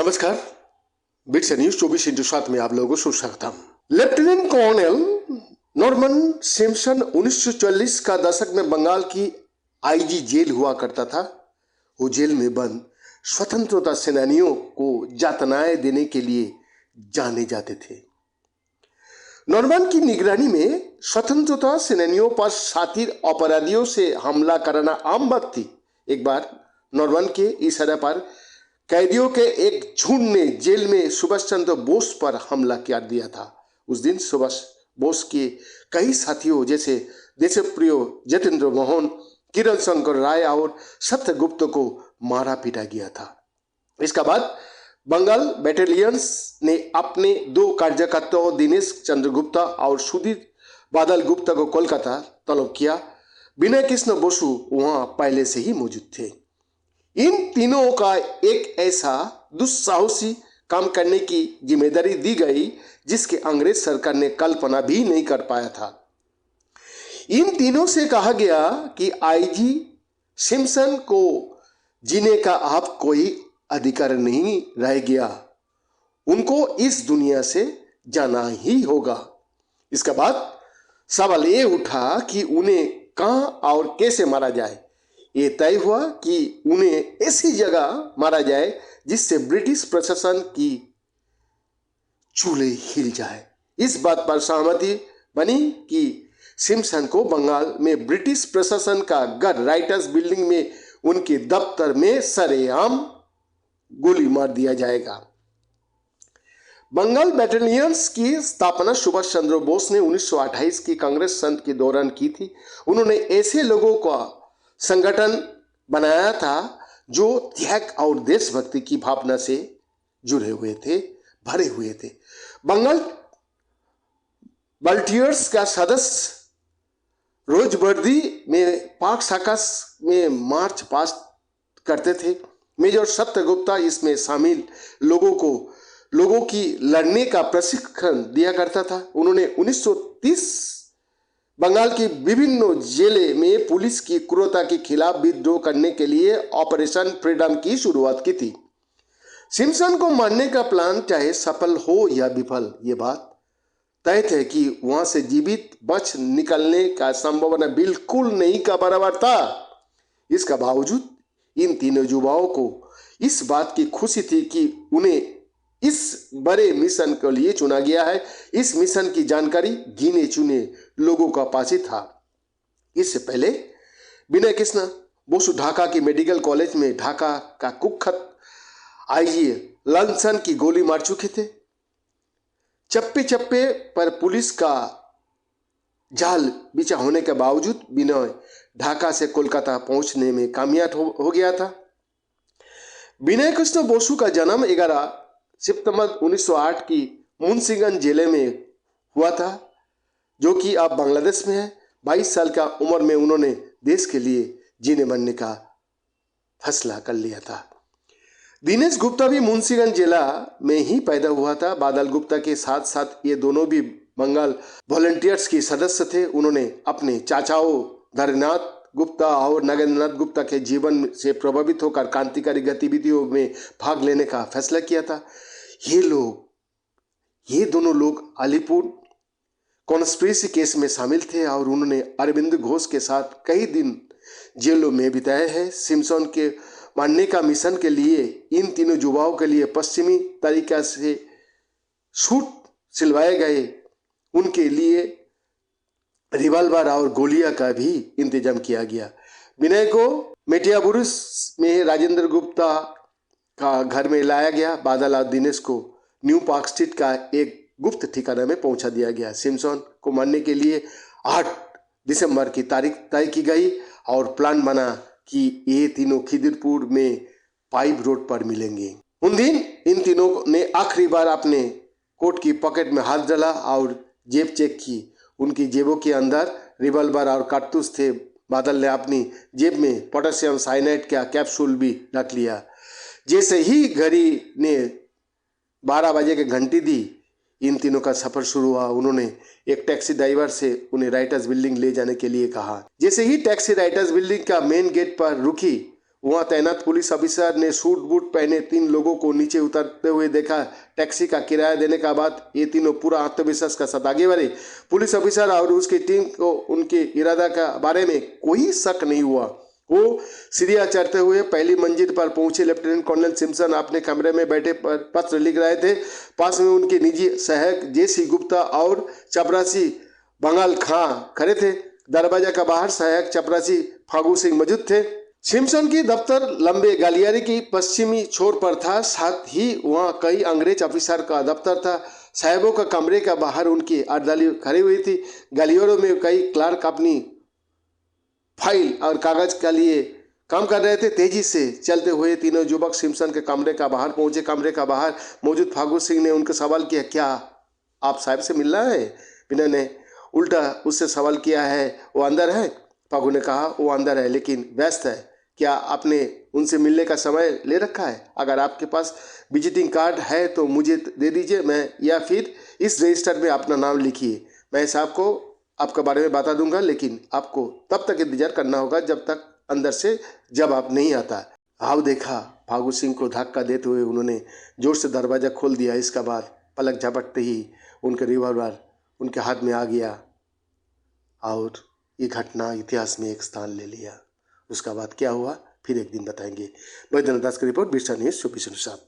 नमस्कार, bits news 24/7 में आप लोगों को सुस्वागतम। लेफ्टिनेंट कर्नल नॉर्मन सिम्पसन 1940 का दशक में बंगाल की आईजी जेल हुआ करता था। वो जेल में बंद स्वतंत्रता सेनानियों को यातनाएं देने के लिए जाने जाते थे। नॉर्मन की निगरानी में स्वतंत्रता सेनानियों पर शातिर अपराधियों से हमला करना आम बात थी। एक बार नॉर्मन के इशारे पर कैदियों के एक झुंड ने जेल में सुभाष चंद्र बोस पर हमला कर दिया था। उस दिन सुभाष बोस के कई साथियों जैसे देशप्रिय जितेंद्र मोहन, किरण शंकर राय और सत्यगुप्त को मारा पीटा गया था। इसके बाद बंगाल बटालियंस ने अपने दो कार्यकर्ताओं दिनेश चंद्र गुप्ता और सुधीर बादल गुप्ता को कोलकाता तलब किया। विनय कृष्ण बसु वहां पहले से ही मौजूद थे। इन तीनों का एक ऐसा दुस्साहसी काम करने की जिम्मेदारी दी गई जिसके अंग्रेज सरकार ने कल्पना भी नहीं कर पाया था। इन तीनों से कहा गया कि आईजी सिम्पसन को जीने का अब कोई अधिकार नहीं रह गया, उनको इस दुनिया से जाना ही होगा। इसके बाद सवाल ये उठा कि उन्हें कहां और कैसे मारा जाए। ये तय हुआ कि उन्हें ऐसी जगह मारा जाए जिससे ब्रिटिश प्रशासन की चूल्हे हिल जाए। इस बात पर सहमति बनी कि सिम्पसन को बंगाल में ब्रिटिश प्रशासन का घर राइटर्स बिल्डिंग में उनके दफ्तर में सरेआम गोली मार दिया जाएगा। बंगाल बटालियंस की स्थापना सुभाष चंद्र बोस ने 1928 की कांग्रेस संघ के दौरान की थी। उन्होंने ऐसे लोगों का संगठन बनाया था जो त्याग और देशभक्ति की भावना से जुड़े हुए थे, भरे हुए थे। बंगाल वॉलंटियर्स का सदस्य रोजवर्दी में पाक शाखा में मार्च पास्ट करते थे। मेजर सत्यगुप्ता इसमें शामिल लोगों की लड़ने का प्रशिक्षण दिया करता था। उन्होंने 1930 बंगाल की विभिन्न जेलें में पुलिस की क्रूरता के खिलाफ विद्रोह करने के लिए ऑपरेशन फ्रीडम की शुरुआत की थी। सिम्पसन को मारने का प्लान चाहे सफल हो या विफल, ये बात तय थे कि वहां से जीवित बच निकलने का संभावना बिल्कुल नहीं का बराबर था। इसका बावजूद इन तीनों युवाओं को इस बात की खुशी थी कि उन्हें इस बड़े मिशन के लिए चुना गया है। इस मिशन की जानकारी गिने चुने लोगों का पास ही था। इससे पहले विनय कृष्ण बसु ढाका की मेडिकल कॉलेज में ढाका का कुख्यात आईजी लंसन की गोली मार चुके थे। चप्पे चप्पे पर पुलिस का जाल बिछा होने के बावजूद विनय ढाका से कोलकाता पहुंचने में कामयाब हो गया था। विनय कृष्ण बसु का जन्म 11 सितंबर 1908 की मुंशीगंज जिले में हुआ था, जो कि अब बांग्लादेश में है। 22 साल का उम्र में उन्होंने देश के लिए जीने मरने का फैसला कर लिया था। दिनेश गुप्ता भी मुंशीगंज जिला में ही पैदा हुआ था। बादल गुप्ता के साथ साथ ये दोनों भी बंगाल वॉलंटियर्स के सदस्य थे। उन्होंने अपने चाचाओं धरनाथ गुप्ता और नगेंद्रनाथ गुप्ता के जीवन से प्रभावित होकर क्रांतिकारी गतिविधियों में भाग लेने का फैसला किया था। ये दोनों लोग अलीपुर कॉन्स्पिरेसी केस में शामिल थे और उन्होंने अरविंद घोष के साथ कई दिन जेलों में बिताए हैं। सिम्पसन के मारने का मिशन के लिए इन तीनों युवाओं के लिए पश्चिमी तरीका से सूट सिलवाए गए। उनके लिए रिवाल्वर और गोलियां का भी इंतजाम किया गया। विनय को मेटियाबुरुस में राजेंद्र गुप्ता का घर में लाया गया। बादल और दिनेश को न्यू पार्क स्ट्रीट का एक गुप्त ठिकाना में पहुंचा दिया गया। सिम्पसन को मारने के लिए 8 दिसंबर की तारीख तय की गई और प्लान बना कि ये तीनों खिदिरपुर में पाइप रोड पर मिलेंगे। उन दिन इन तीनों ने आखिरी बार अपने कोट की पॉकेट में हाथ डाला और जेब चेक की। उनकी जेबों के अंदर रिवॉल्वर और कारतूस थे। बादल ने अपनी जेब में पोटेशियम साइनाइड का कैप्सूल भी रख लिया। जैसे ही घड़ी ने 12 बजे की घंटी दी, इन तीनों का सफर शुरू हुआ। उन्होंने एक टैक्सी ड्राइवर से उन्हें राइटर्स बिल्डिंग ले जाने के लिए कहा। जैसे ही टैक्सी राइटर्स बिल्डिंग का मेन गेट पर रुकी, वहां तैनात पुलिस ऑफिसर ने सूट बूट पहने 3 लोगों को नीचे उतरते हुए देखा। टैक्सी का किराया देने का बाद ये तीनों पूरा आत्मविश्वास के साथ आगे बढ़े। पुलिस ऑफिसर और उसकी टीम को उनके इरादा का बारे में कोई शक नहीं हुआ। वो सीढ़ियां चढ़ते हुए पहली मंजिल पर पहुंचे। लेफ्टिनेंट कर्नल सिम्पसन अपने कमरे में बैठे पत्र लिख रहे थे। पास में उनके निजी सहायक जेसी गुप्ता और चपरासी बंगाल खां खड़े थे। दरवाजा का बाहर सहायक चपरासी फागू सिंह मौजूद थे। सिम्पसन की दफ्तर लंबे गलियारे की पश्चिमी छोर पर था। साथ ही वहां कई अंग्रेज ऑफिसर का दफ्तर था। साहबों का कमरे का बाहर उनकी अर्धाली खड़ी हुई थी। गलियारों में कई क्लार्क अपनी फाइल और कागज के लिए काम कर रहे थे। तेजी से चलते हुए तीनों युवक सिम्पसन के कमरे का बाहर पहुंचे। कमरे का बाहर मौजूद फागू सिंह ने उनका सवाल किया, क्या आप साहब से मिलना है? बिना ने उल्टा उससे सवाल किया है, वो अंदर है? फागू ने कहा, वो अंदर है लेकिन व्यस्त है। क्या आपने उनसे मिलने का समय ले रखा है? अगर आपके पास विजिटिंग कार्ड है तो मुझे दे दीजिए, मैं या फिर इस रजिस्टर में अपना नाम लिखिए। मैं साहब को आपके बारे में बता दूंगा, लेकिन आपको तब तक इंतजार करना होगा जब तक अंदर से जवाब नहीं आता। आओ देखा, फागू सिंह को धक्का देते हुए उन्होंने जोर से दरवाजा खोल दिया। इसके बाद पलक झपकते ही उनका रिवॉल्वर उनके हाथ में आ गया और ये घटना इतिहास में एक स्थान ले लिया। उसका बाद क्या हुआ फिर एक दिन बताएंगे। बैद्यनाथ दास की रिपोर्ट, बिरसा न्यूज़ 24/7।